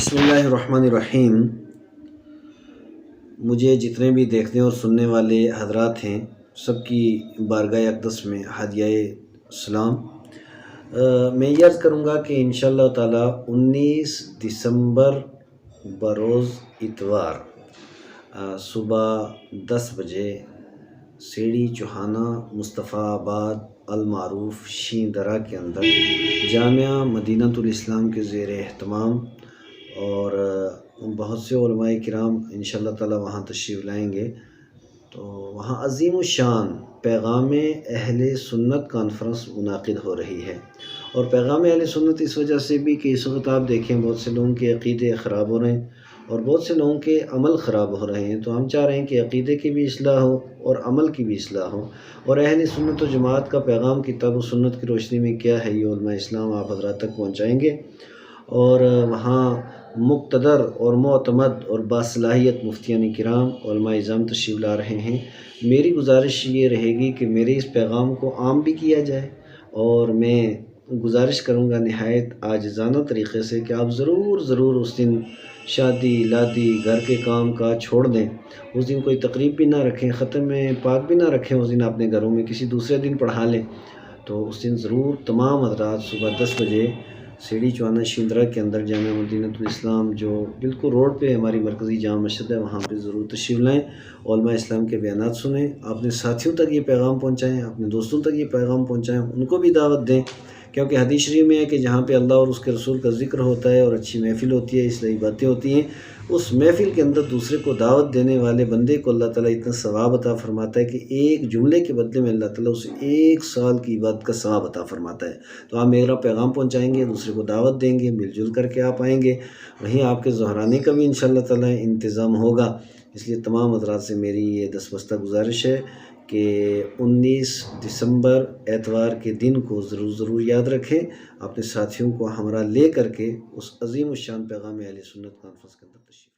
بسم اللہ الرحمن الرحیم۔ مجھے جتنے بھی دیکھنے اور سننے والے حضرات ہیں سب کی بارگاہ اقدس میں ہدیہ سلام۔ میں یہ عرض کروں گا کہ انشاءاللہ تعالی 19 دسمبر بروز اتوار صبح 10 بجے سیڑھی چوہانہ مصطفیٰ آباد المعروف شین درہ کے اندر جامعہ مدینۃ الاسلام کے زیر اہتمام اور بہت سے علماء کرام انشاءاللہ تعالی وہاں تشریف لائیں گے، تو وہاں عظیم الشان پیغام اہل سنت کانفرنس منعقد ہو رہی ہے۔ اور پیغام اہل سنت اس وجہ سے بھی کہ اس وقت آپ دیکھیں بہت سے لوگوں کے عقیدے خراب ہو رہے ہیں اور بہت سے لوگوں کے عمل خراب ہو رہے ہیں، تو ہم چاہ رہے ہیں کہ عقیدے کی بھی اصلاح ہو اور عمل کی بھی اصلاح ہو، اور اہل سنت و جماعت کا پیغام کتاب و سنت کی روشنی میں کیا ہے یہ علماء اسلام آپ حضرات تک پہنچائیں گے۔ اور وہاں مقتدر اور معتمد اور باصلاحیت مفتیان کرام علماء اعظام تشریف لا رہے ہیں۔ میری گزارش یہ رہے گی کہ میرے اس پیغام کو عام بھی کیا جائے، اور میں گزارش کروں گا نہایت عاجزانہ طریقے سے کہ آپ ضرور اس دن شادی لادی گھر کے کام کاج چھوڑ دیں، اس دن کوئی تقریب بھی نہ رکھیں، ختم پاک بھی نہ رکھیں، اس دن اپنے گھروں میں کسی دوسرے دن پڑھا لیں۔ تو اس دن ضرور تمام حضرات صبح 10 بجے سیڑھی چوہانہ شین درہ کے اندر جامعہ مدینۃ الاسلام جو بالکل روڈ پہ ہماری مرکزی جامع مسجد ہے وہاں پہ ضرور تشریف لائیں، علماء اسلام کے بیانات سنیں، اپنے ساتھیوں تک یہ پیغام پہنچائیں، اپنے دوستوں تک یہ پیغام پہنچائیں، ان کو بھی دعوت دیں، کیونکہ حدیث شریف میں ہے کہ جہاں پہ اللہ اور اس کے رسول کا ذکر ہوتا ہے اور اچھی محفل ہوتی ہے، اصلاحی باتیں ہوتی ہیں، اس محفل کے اندر دوسرے کو دعوت دینے والے بندے کو اللہ تعالیٰ اتنا ثواب عطا فرماتا ہے کہ ایک جملے کے بدلے میں اللہ تعالیٰ اسے 1 سال کی عبادت کا ثواب عطا فرماتا ہے۔ تو آپ میرا پیغام پہنچائیں گے، دوسرے کو دعوت دیں گے، مل جل کر کے آپ آئیں گے، وہیں آپ کے ظہرانے کا بھی انشاءاللہ تعالیٰ انتظام ہوگا۔ اس لیے تمام حضرات سے میری یہ دستبستہ گزارش ہے کہ 19 دسمبر اتوار کے دن کو ضرور یاد رکھیں، اپنے ساتھیوں کو ہمراہ لے کر کے اس عظیم الشان پیغام اہل سنت کانفرنس کے اندر تشریف